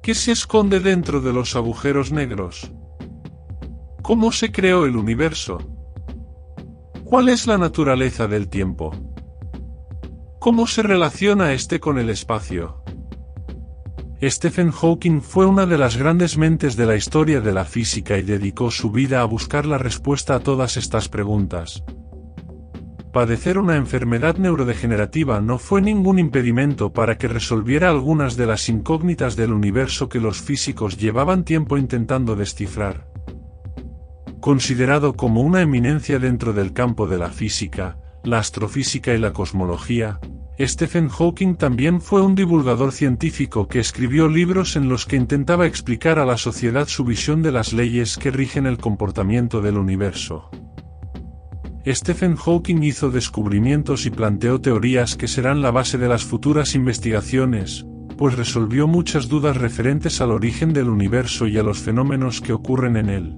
¿Qué se esconde dentro de los agujeros negros? ¿Cómo se creó el universo? ¿Cuál es la naturaleza del tiempo? ¿Cómo se relaciona este con el espacio? Stephen Hawking fue una de las grandes mentes de la historia de la física y dedicó su vida a buscar la respuesta a todas estas preguntas. Padecer una enfermedad neurodegenerativa no fue ningún impedimento para que resolviera algunas de las incógnitas del universo que los físicos llevaban tiempo intentando descifrar. Considerado como una eminencia dentro del campo de la física, la astrofísica y la cosmología, Stephen Hawking también fue un divulgador científico que escribió libros en los que intentaba explicar a la sociedad su visión de las leyes que rigen el comportamiento del universo. Stephen Hawking hizo descubrimientos y planteó teorías que serán la base de las futuras investigaciones, pues resolvió muchas dudas referentes al origen del universo y a los fenómenos que ocurren en él.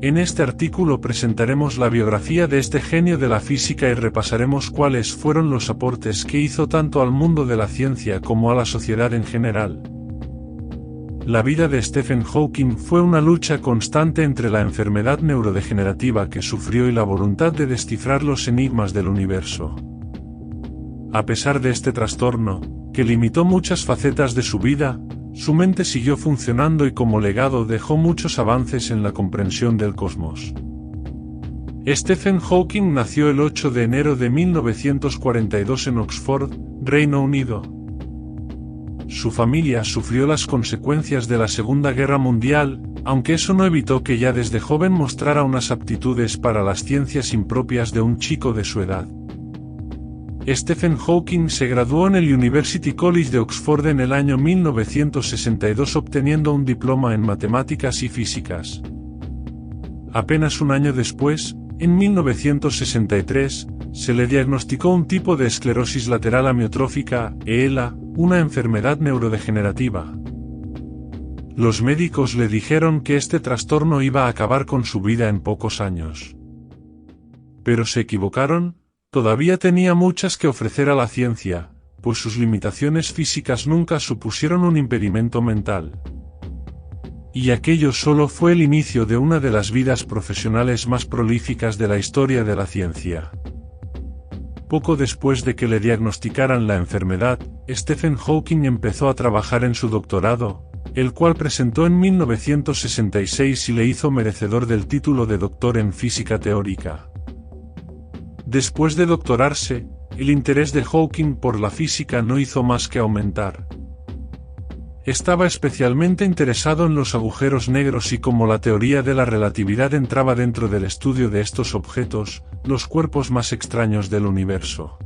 En este artículo presentaremos la biografía de este genio de la física y repasaremos cuáles fueron los aportes que hizo tanto al mundo de la ciencia como a la sociedad en general. La vida de Stephen Hawking fue una lucha constante entre la enfermedad neurodegenerativa que sufrió y la voluntad de descifrar los enigmas del universo. A pesar de este trastorno, que limitó muchas facetas de su vida, su mente siguió funcionando y como legado dejó muchos avances en la comprensión del cosmos. Stephen Hawking nació el 8 de enero de 1942 en Oxford, Reino Unido. Su familia sufrió las consecuencias de la Segunda Guerra Mundial, aunque eso no evitó que ya desde joven mostrara unas aptitudes para las ciencias impropias de un chico de su edad. Stephen Hawking se graduó en el University College de Oxford en el año 1962 obteniendo un diploma en matemáticas y físicas. Apenas un año después, en 1963, se le diagnosticó un tipo de esclerosis lateral amiotrófica, ELA, una enfermedad neurodegenerativa. Los médicos le dijeron que este trastorno iba a acabar con su vida en pocos años. Pero se equivocaron, todavía tenía muchas que ofrecer a la ciencia, pues sus limitaciones físicas nunca supusieron un impedimento mental. Y aquello solo fue el inicio de una de las vidas profesionales más prolíficas de la historia de la ciencia. Poco después de que le diagnosticaran la enfermedad, Stephen Hawking empezó a trabajar en su doctorado, el cual presentó en 1966 y le hizo merecedor del título de doctor en física teórica. Después de doctorarse, el interés de Hawking por la física no hizo más que aumentar. Estaba especialmente interesado en los agujeros negros y como la teoría de la relatividad entraba dentro del estudio de estos objetos, los cuerpos más extraños del universo.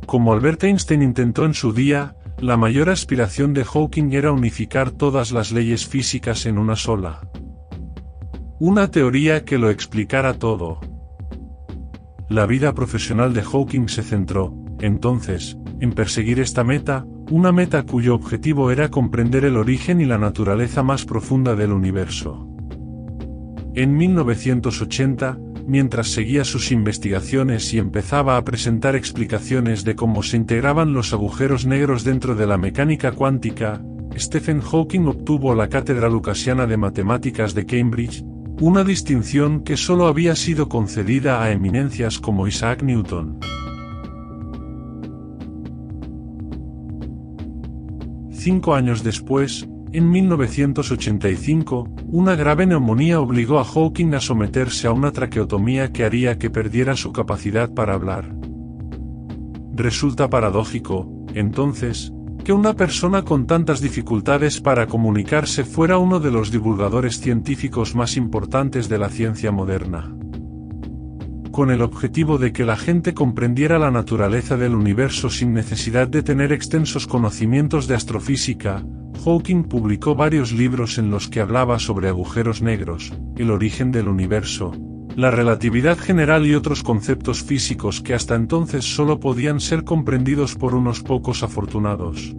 Como Albert Einstein intentó en su día, la mayor aspiración de Hawking era unificar todas las leyes físicas en una sola. Una teoría que lo explicara todo. La vida profesional de Hawking se centró, entonces, en perseguir esta meta, una meta cuyo objetivo era comprender el origen y la naturaleza más profunda del universo. En 1980, mientras seguía sus investigaciones y empezaba a presentar explicaciones de cómo se integraban los agujeros negros dentro de la mecánica cuántica, Stephen Hawking obtuvo la Cátedra Lucasiana de Matemáticas de Cambridge, una distinción que solo había sido concedida a eminencias como Isaac Newton. 5 años después, en 1985, una grave neumonía obligó a Hawking a someterse a una traqueotomía que haría que perdiera su capacidad para hablar. Resulta paradójico, entonces, que una persona con tantas dificultades para comunicarse fuera uno de los divulgadores científicos más importantes de la ciencia moderna. Con el objetivo de que la gente comprendiera la naturaleza del universo sin necesidad de tener extensos conocimientos de astrofísica, Hawking publicó varios libros en los que hablaba sobre agujeros negros, el origen del universo, la relatividad general y otros conceptos físicos que hasta entonces solo podían ser comprendidos por unos pocos afortunados.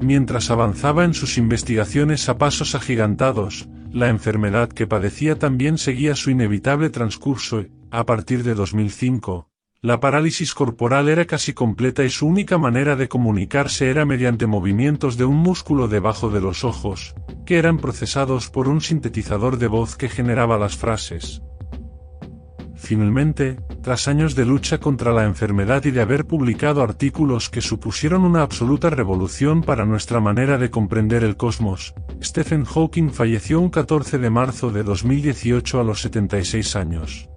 Mientras avanzaba en sus investigaciones a pasos agigantados, la enfermedad que padecía también seguía su inevitable transcurso y, a partir de 2005, La parálisis corporal era casi completa y su única manera de comunicarse era mediante movimientos de un músculo debajo de los ojos, que eran procesados por un sintetizador de voz que generaba las frases. Finalmente, tras años de lucha contra la enfermedad y de haber publicado artículos que supusieron una absoluta revolución para nuestra manera de comprender el cosmos, Stephen Hawking falleció un 14 de marzo de 2018 a los 76 años.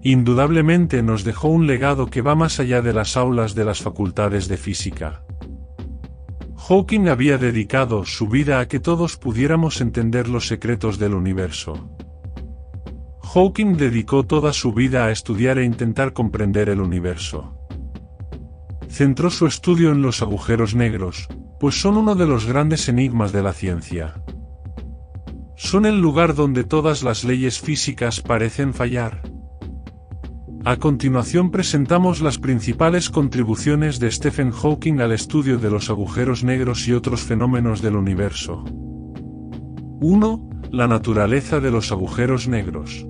Indudablemente nos dejó un legado que va más allá de las aulas de las facultades de física. Hawking había dedicado su vida a que todos pudiéramos entender los secretos del universo. Hawking dedicó toda su vida a estudiar e intentar comprender el universo. Centró su estudio en los agujeros negros, pues son uno de los grandes enigmas de la ciencia. Son el lugar donde todas las leyes físicas parecen fallar. A continuación presentamos las principales contribuciones de Stephen Hawking al estudio de los agujeros negros y otros fenómenos del universo. 1. La naturaleza de los agujeros negros.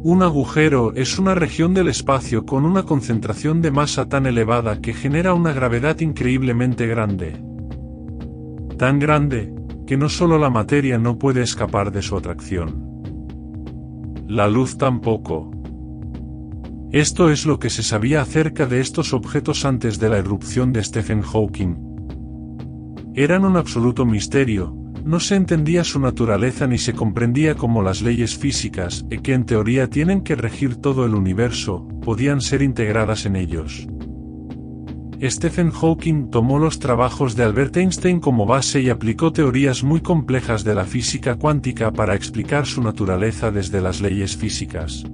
Un agujero es una región del espacio con una concentración de masa tan elevada que genera una gravedad increíblemente grande. Tan grande, que no solo la materia no puede escapar de su atracción. La luz tampoco. Esto es lo que se sabía acerca de estos objetos antes de la irrupción de Stephen Hawking. Eran un absoluto misterio, no se entendía su naturaleza ni se comprendía cómo las leyes físicas, que en teoría tienen que regir todo el universo, podían ser integradas en ellos. Stephen Hawking tomó los trabajos de Albert Einstein como base y aplicó teorías muy complejas de la física cuántica para explicar su naturaleza desde las leyes físicas.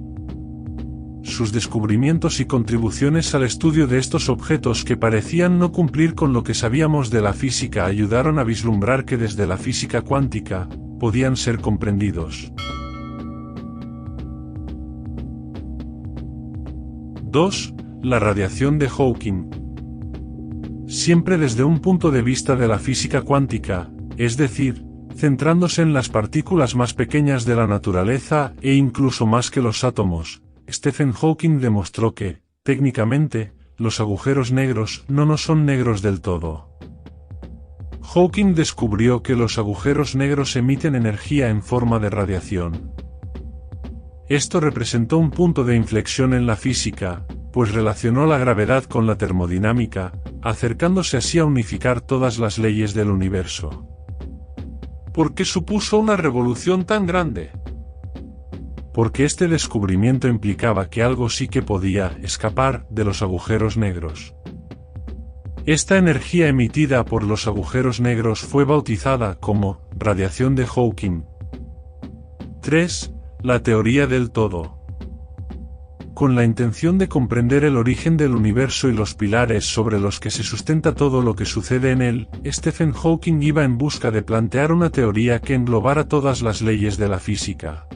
Sus descubrimientos y contribuciones al estudio de estos objetos que parecían no cumplir con lo que sabíamos de la física ayudaron a vislumbrar que desde la física cuántica, podían ser comprendidos. 2. La radiación de Hawking. Siempre desde un punto de vista de la física cuántica, es decir, centrándose en las partículas más pequeñas de la naturaleza e incluso más que los átomos, Stephen Hawking demostró que, técnicamente, los agujeros negros no son negros del todo. Hawking descubrió que los agujeros negros emiten energía en forma de radiación. Esto representó un punto de inflexión en la física, pues relacionó la gravedad con la termodinámica, acercándose así a unificar todas las leyes del universo. ¿Por qué supuso una revolución tan grande? Porque este descubrimiento implicaba que algo sí que podía escapar de los agujeros negros. Esta energía emitida por los agujeros negros fue bautizada como radiación de Hawking. 3. La teoría del todo. Con la intención de comprender el origen del universo y los pilares sobre los que se sustenta todo lo que sucede en él, Stephen Hawking iba en busca de plantear una teoría que englobara todas las leyes de la física.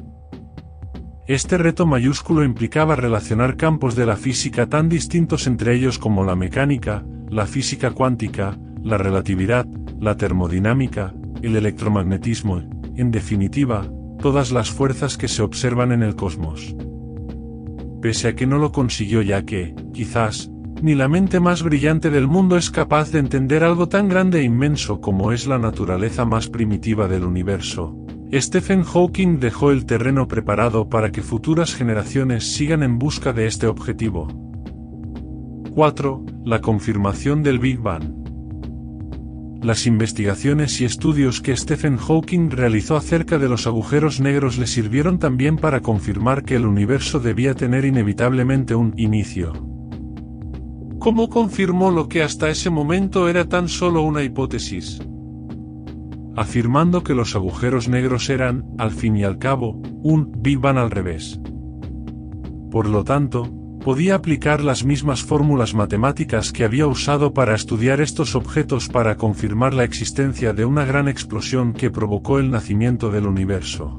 Este reto mayúsculo implicaba relacionar campos de la física tan distintos entre ellos como la mecánica, la física cuántica, la relatividad, la termodinámica, el electromagnetismo, en definitiva, todas las fuerzas que se observan en el cosmos. Pese a que no lo consiguió ya que, quizás, ni la mente más brillante del mundo es capaz de entender algo tan grande e inmenso como es la naturaleza más primitiva del universo, Stephen Hawking dejó el terreno preparado para que futuras generaciones sigan en busca de este objetivo. 4. La confirmación del Big Bang. Las investigaciones y estudios que Stephen Hawking realizó acerca de los agujeros negros le sirvieron también para confirmar que el universo debía tener inevitablemente un inicio. ¿Cómo confirmó lo que hasta ese momento era tan solo una hipótesis? Afirmando que los agujeros negros eran, al fin y al cabo, un Big Bang al revés. Por lo tanto, podía aplicar las mismas fórmulas matemáticas que había usado para estudiar estos objetos para confirmar la existencia de una gran explosión que provocó el nacimiento del universo.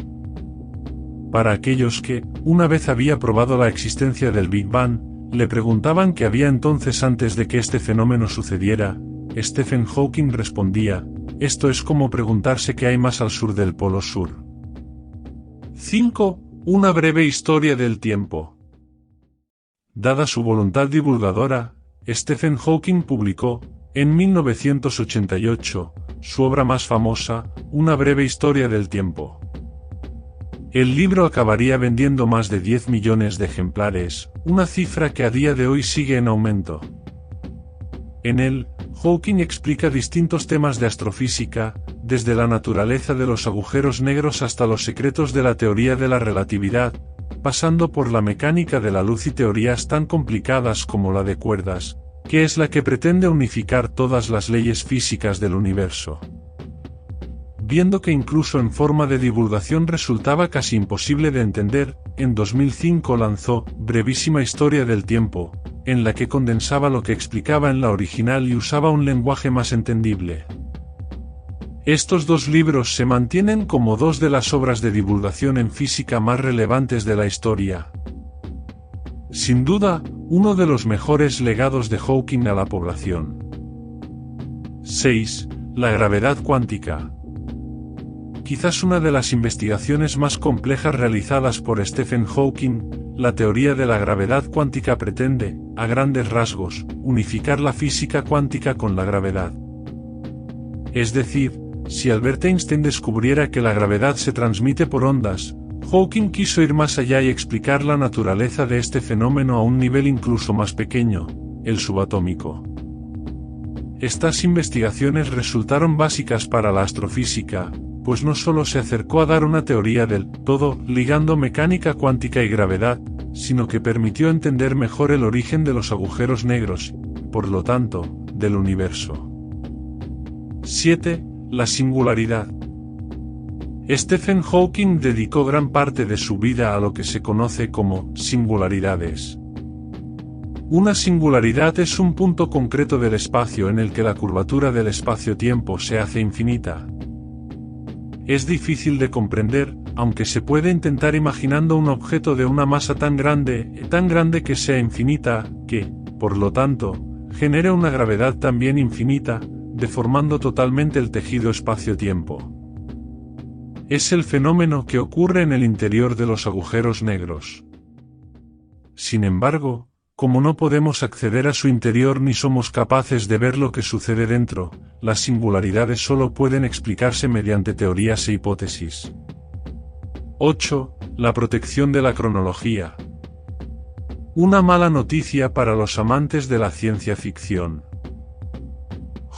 Para aquellos que, una vez había probado la existencia del Big Bang, le preguntaban qué había entonces antes de que este fenómeno sucediera, Stephen Hawking respondía: esto es como preguntarse qué hay más al sur del Polo Sur. 5. Una breve historia del tiempo. Dada su voluntad divulgadora, Stephen Hawking publicó, en 1988, su obra más famosa, Una breve historia del tiempo. El libro acabaría vendiendo más de 10 millones de ejemplares, una cifra que a día de hoy sigue en aumento. En él, Hawking explica distintos temas de astrofísica, desde la naturaleza de los agujeros negros hasta los secretos de la teoría de la relatividad, pasando por la mecánica de la luz y teorías tan complicadas como la de cuerdas, que es la que pretende unificar todas las leyes físicas del universo. Viendo que incluso en forma de divulgación resultaba casi imposible de entender, en 2005 lanzó Brevísima Historia del Tiempo, en la que condensaba lo que explicaba en la original y usaba un lenguaje más entendible. Estos dos libros se mantienen como dos de las obras de divulgación en física más relevantes de la historia. Sin duda, uno de los mejores legados de Hawking a la población. 6. La gravedad cuántica. Quizás una de las investigaciones más complejas realizadas por Stephen Hawking, la teoría de la gravedad cuántica pretende, a grandes rasgos, unificar la física cuántica con la gravedad. Es decir, si Albert Einstein descubriera que la gravedad se transmite por ondas, Hawking quiso ir más allá y explicar la naturaleza de este fenómeno a un nivel incluso más pequeño, el subatómico. Estas investigaciones resultaron básicas para la astrofísica, pues no solo se acercó a dar una teoría del todo, ligando mecánica cuántica y gravedad, sino que permitió entender mejor el origen de los agujeros negros, por lo tanto, del universo. 7. La singularidad. Stephen Hawking dedicó gran parte de su vida a lo que se conoce como singularidades. Una singularidad es un punto concreto del espacio en el que la curvatura del espacio-tiempo se hace infinita. Es difícil de comprender, aunque se puede intentar imaginando un objeto de una masa tan grande que sea infinita, que, por lo tanto, genere una gravedad también infinita, deformando totalmente el tejido espacio-tiempo. Es el fenómeno que ocurre en el interior de los agujeros negros. Sin embargo, como no podemos acceder a su interior ni somos capaces de ver lo que sucede dentro, las singularidades solo pueden explicarse mediante teorías e hipótesis. 8. La protección de la cronología. Una mala noticia para los amantes de la ciencia ficción.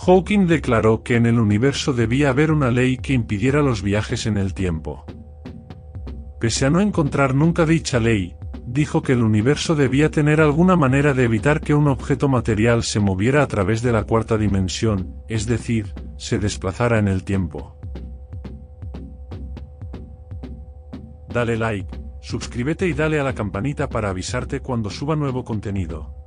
Hawking declaró que en el universo debía haber una ley que impidiera los viajes en el tiempo. Pese a no encontrar nunca dicha ley, dijo que el universo debía tener alguna manera de evitar que un objeto material se moviera a través de la cuarta dimensión, es decir, se desplazara en el tiempo. Dale like, suscríbete y dale a la campanita para avisarte cuando suba nuevo contenido.